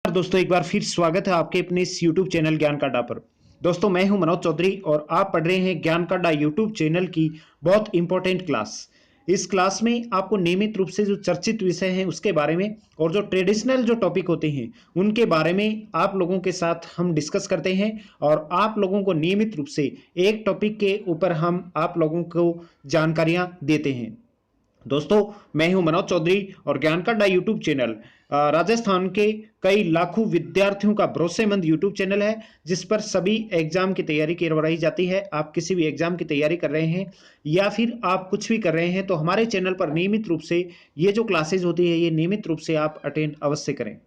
दोस्तों एक बार फिर स्वागत है आपके अपने इस YouTube चैनल ज्ञान का अड्डा पर। दोस्तों मैं हूं मनोज चौधरी और आप पढ़ रहे हैं ज्ञान का अड्डा YouTube चैनल की बहुत इंपॉर्टेंट क्लास। इस क्लास में आपको नियमित रूप से जो चर्चित विषय हैं उसके बारे में और जो ट्रेडिशनल जो टॉपिक होते हैं उनके बारे में आप लोगों के साथ हम डिस्कस करते हैं और आप लोगों को नियमित रूप से एक टॉपिक के ऊपर हम आप लोगों को जानकारियां देते हैं। दोस्तों मैं हूं मनोज चौधरी और ज्ञान का अड्डा यूट्यूब चैनल राजस्थान के कई लाखों विद्यार्थियों का भरोसेमंद यूट्यूब चैनल है जिस पर सभी एग्जाम की तैयारी करवाई जाती है। आप किसी भी एग्जाम की तैयारी कर रहे हैं या फिर आप कुछ भी कर रहे हैं तो हमारे चैनल पर नियमित रूप से ये जो क्लासेज होती है ये नियमित रूप से आप अटेंड अवश्य करें।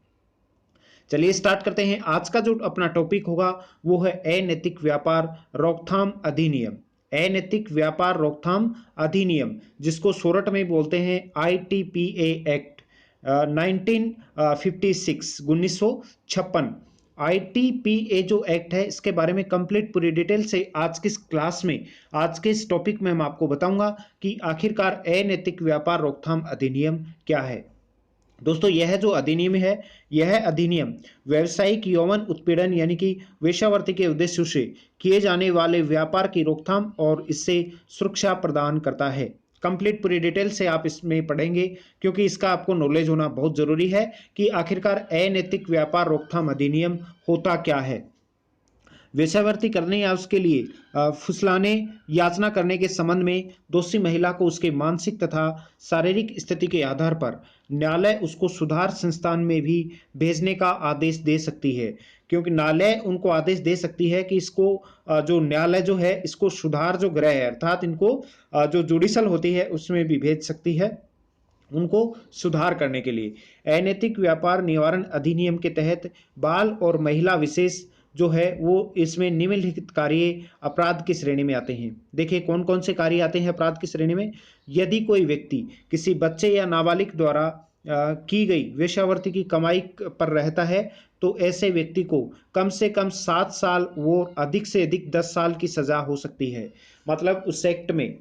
चलिए स्टार्ट करते हैं। आज का जो अपना टॉपिक होगा वो है अनैतिक व्यापार रोकथाम अधिनियम। अनैतिक व्यापार रोकथाम अधिनियम जिसको शॉर्ट में बोलते हैं ITPA एक्ट 1956 1956। ITPA जो एक्ट है इसके बारे में कंप्लीट पूरी डिटेल से आज की क्लास में आज के इस टॉपिक में मैं आपको बताऊंगा कि आखिरकार अनैतिक व्यापार रोकथाम अधिनियम क्या है। दोस्तों यह जो अधिनियम है यह अधिनियम व्यावसायिक यौन उत्पीड़न यानी कि वेश्यावृत्ति के उद्देश्य से किए जाने वाले व्यापार की रोकथाम और इससे सुरक्षा प्रदान करता है। कंप्लीट पूरी डिटेल से आप इसमें पढ़ेंगे क्योंकि इसका आपको नॉलेज होना बहुत जरूरी है कि आखिरकार अनैतिक व्यापार रोकथाम अधिनियम होता क्या है। वेश्यावृत्ति करने या उसके लिए फुसलाने याचना करने के संबंध में दोषी महिला को उसके मानसिक तथा शारीरिक स्थिति के आधार पर न्यायालय उसको सुधार संस्थान में भी भेजने का आदेश दे सकती है। क्योंकि न्यायालय उनको आदेश दे सकती है कि इसको जो न्यायालय जो है इसको सुधार जो गृह है अर्थात इनको जो जुडिशल होती है उसमें भी भेज सकती है उनको सुधार करने के लिए। अनैतिक व्यापार निवारण अधिनियम के तहत बाल और महिला विशेष जो है वो इसमें निम्नलिखित कार्य अपराध की श्रेणी में आते हैं। देखिए कौन कौन से कार्य आते हैं अपराध की श्रेणी में। यदि कोई व्यक्ति किसी बच्चे या नाबालिग द्वारा की गई वेश्यावृत्ति की कमाई पर रहता है तो ऐसे व्यक्ति को कम से कम 7 साल वो अधिक से अधिक 10 साल की सजा हो सकती है। मतलब उस एक्ट में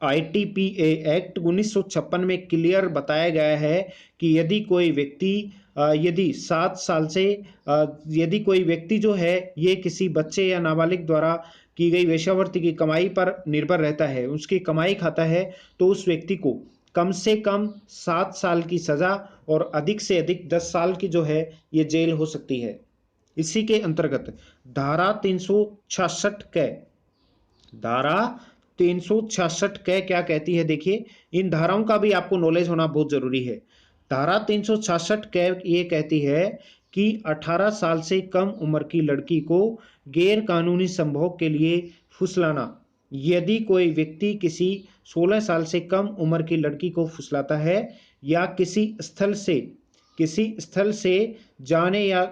ITPA एक्ट 1956 में क्लियर बताया गया है कि यदि कोई व्यक्ति यदि 7 साल से यदि कोई व्यक्ति जो है ये किसी बच्चे या नाबालिग द्वारा की गई वेश्यावृत्ति की कमाई पर निर्भर रहता है उसकी कमाई खाता है तो उस व्यक्ति को कम से कम 7 साल की सजा और अधिक से अधिक 10 साल की जो है ये जेल हो सकती है। इसी के अंतर्गत धारा 366 कै धारा 366 कै क्या कहती है। देखिए इन धाराओं का भी आपको नॉलेज होना बहुत जरूरी है। धारा 366 कै ये कहती है कि 18 साल से कम उम्र की लड़की को गैर कानूनी संभोग के लिए फुसलाना। यदि कोई व्यक्ति किसी 16 साल से कम उम्र की लड़की को फुसलाता है या किसी स्थल से जाने या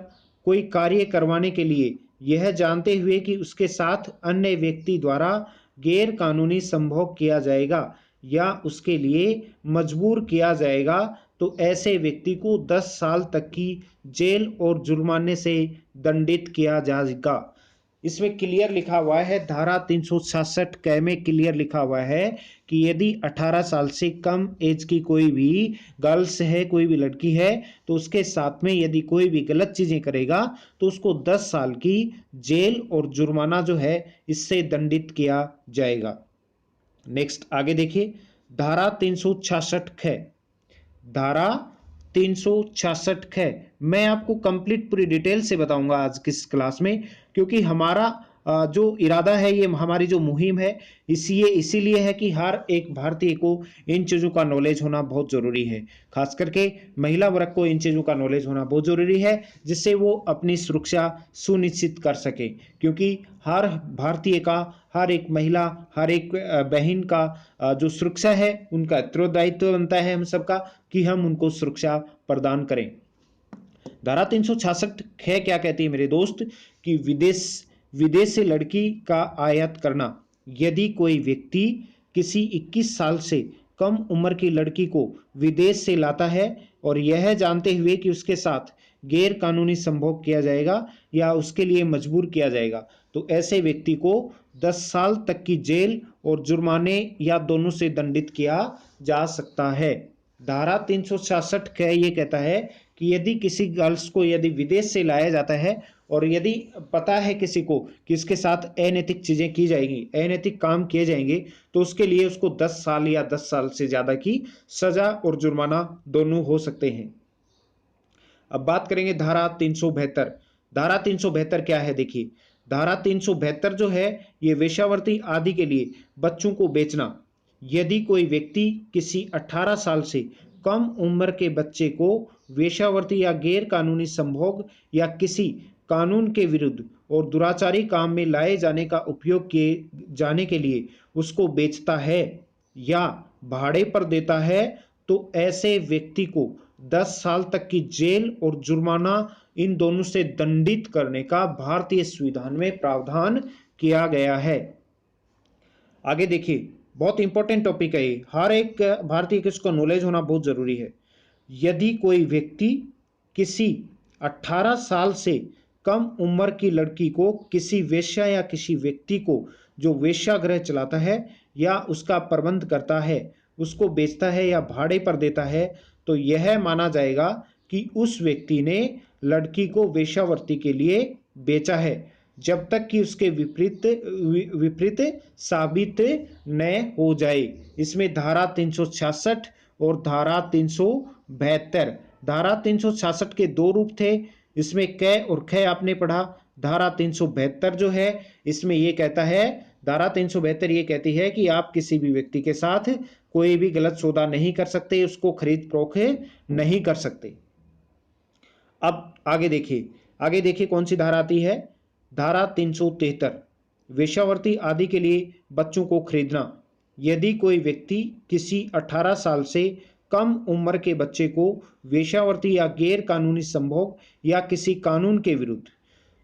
कोई कार्य करवाने के लिए यह जानते हुए कि उसके साथ अन्य व्यक्ति द्वारा गैर कानूनी संभोग किया जाएगा या उसके लिए मजबूर किया जाएगा तो ऐसे व्यक्ति को 10 साल तक की जेल और जुर्माने से दंडित किया जाएगा। इसमें क्लियर लिखा हुआ है धारा 366 कै में क्लियर लिखा हुआ है कि यदि 18 साल से कम एज की कोई भी गर्ल्स है कोई भी लड़की है तो उसके साथ में यदि कोई भी गलत चीजें करेगा तो उसको 10 साल की जेल और जुर्माना जो है इससे दंडित किया जाएगा। नेक्स्ट आगे देखिए धारा 366 कै धारा 366 कै मैं आपको कंप्लीट पूरी डिटेल से बताऊंगा आज किस क्लास में क्योंकि हमारा जो इरादा है ये हमारी जो मुहिम है इसीलिए है कि हर एक भारतीय को इन चीज़ों का नॉलेज होना बहुत ज़रूरी है। खास करके महिला वर्ग को इन चीज़ों का नॉलेज होना बहुत ज़रूरी है जिससे वो अपनी सुरक्षा सुनिश्चित कर सके। क्योंकि हर भारतीय का हर एक महिला हर एक बहन का जो सुरक्षा है उनका उत्तरदायित्व बनता है हम सबका कि हम उनको सुरक्षा प्रदान करें। धारा 366 कै क्या कहती है मेरे दोस्त कि विदेश से लड़की का आयात करना। यदि कोई व्यक्ति किसी 21 साल से कम उम्र की लड़की को विदेश से लाता है और यह जानते हुए कि उसके साथ गैर कानूनी संभोग किया जाएगा या उसके लिए मजबूर किया जाएगा तो ऐसे व्यक्ति को 10 साल तक की जेल और जुर्माने या दोनों से दंडित किया जा सकता है। धारा 366 कै ये कहता है कि यदि किसी गर्ल्स को यदि विदेश से लाया जाता है और यदि पता है किसी को कि इसके साथ अनैतिक चीजें की जाएंगी, अनैतिक काम किए जाएंगे, तो उसके लिए उसको 10 साल या 10 साल से ज्यादा की सजा और जुर्माना दोनों हो सकते हैं। अब बात करेंगे धारा 372। धारा 372 क्या है? देखिए, धारा 372 जो है ये वेश्यावृत्ति आदि के लिए बच्चों को बेचना। यदि कोई व्यक्ति किसी 18 साल से कम उम्र के बच्चे को वेश्यावृत्ति या गैर कानूनी संभोग या किसी कानून के विरुद्ध और दुराचारी काम में लाए जाने का उपयोग किए जाने के लिए उसको बेचता है या भाड़े पर देता है, तो ऐसे व्यक्ति को 10 साल तक की जेल और जुर्माना इन दोनों से दंडित करने का भारतीय संविधान में प्रावधान किया गया है। आगे देखिए, बहुत इंपॉर्टेंट टॉपिक है ये, हर एक भारतीय को इसका नॉलेज होना बहुत जरूरी है। यदि कोई व्यक्ति किसी 18 साल से कम उम्र की लड़की को किसी वेश्या या किसी व्यक्ति को जो वेश्यागृह चलाता है या उसका प्रबंध करता है उसको बेचता है या भाड़े पर देता है, तो यह माना जाएगा कि उस व्यक्ति ने लड़की को वेश्यावृत्ति के लिए बेचा है, जब तक कि उसके विपरीत साबित न हो जाए। इसमें धारा 366 और धारा 372। धारा 366 के दो रूप थे, इसमें कै और ख आपने पढ़ा। धारा 372 जो है इसमें ये कहता है, धारा 372 ये कहती है कि आप किसी भी व्यक्ति के साथ कोई भी गलत सौदा नहीं कर सकते, उसको खरीद फरोख्त नहीं कर सकते। अब आगे देखिए कौन सी धारा आती है? धारा 373, वेश्यावृत्ति आदि के लिए बच्चों को खरीदना। यदि कोई व्यक्ति किसी 18 साल से कम उम्र के बच्चे को वेश्यावृत्ति या गैर कानूनी संभोग या किसी कानून के विरुद्ध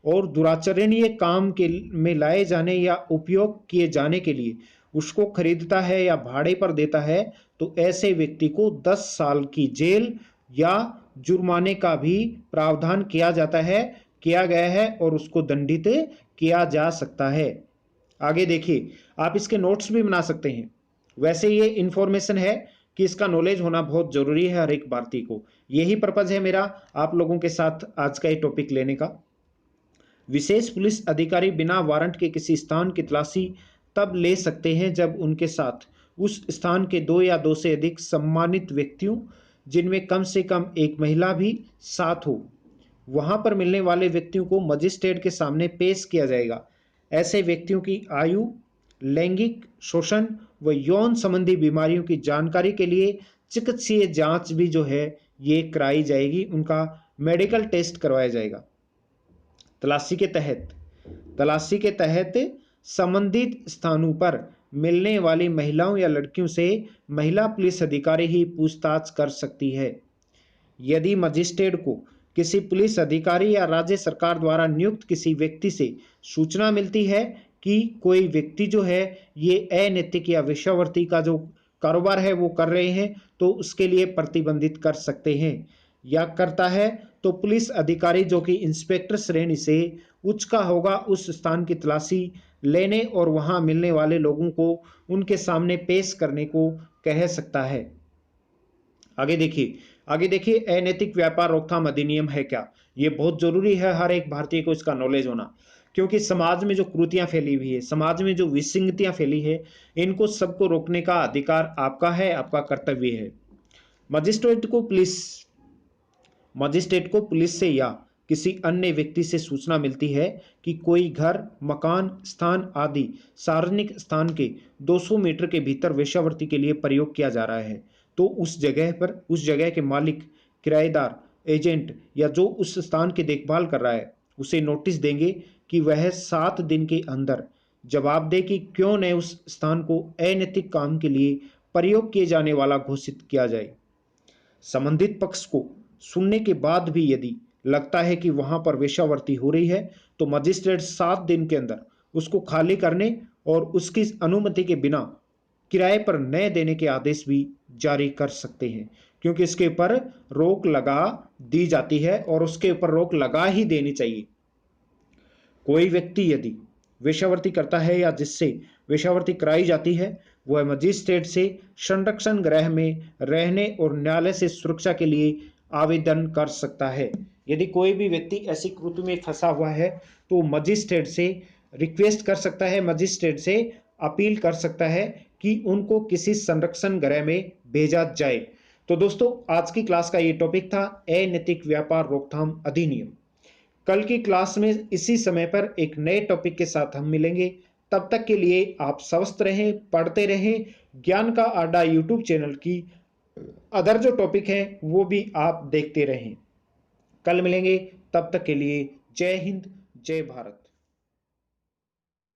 और दुराचरणीय काम के में लाए जाने या उपयोग किए जाने के लिए उसको खरीदता है या भाड़े पर देता है, तो ऐसे व्यक्ति को 10 साल की जेल या जुर्माने का भी प्रावधान किया गया है और उसको दंडित किया जा सकता है। आगे देखिए, आप इसके नोट्स भी बना सकते हैं। वैसे ये इंफॉर्मेशन है कि इसका नॉलेज होना बहुत जरूरी है हर एक भारतीय को। यही पर्पज है मेरा आप लोगों के साथ आज का ये टॉपिक लेने का। विशेष पुलिस अधिकारी बिना वारंट के किसी स्थान की तलाशी तब ले सकते हैं जब उनके साथ उस स्थान के 2 या 2 से अधिक सम्मानित व्यक्तियों, जिनमें कम से कम एक महिला भी साथ हो। वहां पर मिलने वाले व्यक्तियों को मजिस्ट्रेट के सामने पेश किया जाएगा। ऐसे व्यक्तियों की आयु, लैंगिक शोषण व यौन संबंधी बीमारियों की जानकारी के लिए चिकित्सीय जांच भी जो है ये कराई जाएगी, उनका मेडिकल टेस्ट करवाया जाएगा। तलाशी के तहत संबंधित स्थानों पर मिलने वाली महिलाओं या लड़कियों से महिला पुलिस अधिकारी ही पूछताछ कर सकती है। यदि मजिस्ट्रेट को किसी पुलिस अधिकारी या राज्य सरकार द्वारा नियुक्त किसी व्यक्ति से सूचना मिलती है कि कोई व्यक्ति जो है ये अनैतिक या वेश्यावृत्ति का जो कारोबार है वो कर रहे हैं, तो उसके लिए प्रतिबंधित कर सकते हैं या करता है, तो पुलिस अधिकारी जो कि इंस्पेक्टर श्रेणी से उच्च का होगा उस स्थान की तलाशी लेने और वहां मिलने वाले लोगों को उनके सामने पेश करने को कह सकता है। आगे देखिए अनैतिक व्यापार रोकथाम अधिनियम है क्या? ये बहुत जरूरी है हर एक भारतीय को इसका नॉलेज होना, क्योंकि समाज में जो कुरीतियां फैली हुई है, समाज में जो विसंगतियां फैली है, इनको सबको रोकने का अधिकार आपका है, आपका कर्तव्य है। मजिस्ट्रेट को पुलिस से या किसी अन्य व्यक्ति से सूचना मिलती है कि कोई घर, मकान, स्थान आदि सार्वजनिक स्थान के 200 मीटर के भीतर वेश्यावृत्ति के लिए प्रयोग किया जा रहा है, तो उस जगह के मालिक, किराएदार, एजेंट या जो उस स्थान की देखभाल कर रहा है उसे नोटिस देंगे कि वह 7 दिन के अंदर जवाब दे कि क्यों न उस स्थान को अनैतिक काम के लिए प्रयोग किए जाने वाला घोषित किया जाए। संबंधित पक्ष को सुनने के बाद भी यदि लगता है कि वहां पर वेश्यावृत्ति हो रही है, तो मजिस्ट्रेट 7 दिन के अंदर उसको खाली करने और उसकी अनुमति के बिना किराए पर न देने के आदेश भी जारी कर सकते हैं, क्योंकि इसके ऊपर रोक लगा दी जाती है और उसके ऊपर रोक लगा ही देनी चाहिए। कोई व्यक्ति यदि वेश्यावृत्ति करता है या जिससे वेश्यावृत्ति कराई जाती है, वह मजिस्ट्रेट से संरक्षण गृह में रहने और न्यायालय से सुरक्षा के लिए आवेदन कर सकता है। यदि कोई भी व्यक्ति ऐसी कृति में फंसा हुआ है तो मजिस्ट्रेट से रिक्वेस्ट कर सकता है, मजिस्ट्रेट से अपील कर सकता है कि उनको किसी संरक्षण गृह में भेजा जाए। तो दोस्तों, आज की क्लास का ये टॉपिक था अनैतिक व्यापार रोकथाम अधिनियम। कल की क्लास में इसी समय पर एक नए टॉपिक के साथ हम मिलेंगे। तब तक के लिए आप स्वस्थ रहें, पढ़ते रहें। ज्ञान का अड्डा यूट्यूब चैनल की अदर जो टॉपिक हैं वो भी आप देखते रहें। कल मिलेंगे, तब तक के लिए जय हिंद, जय भारत।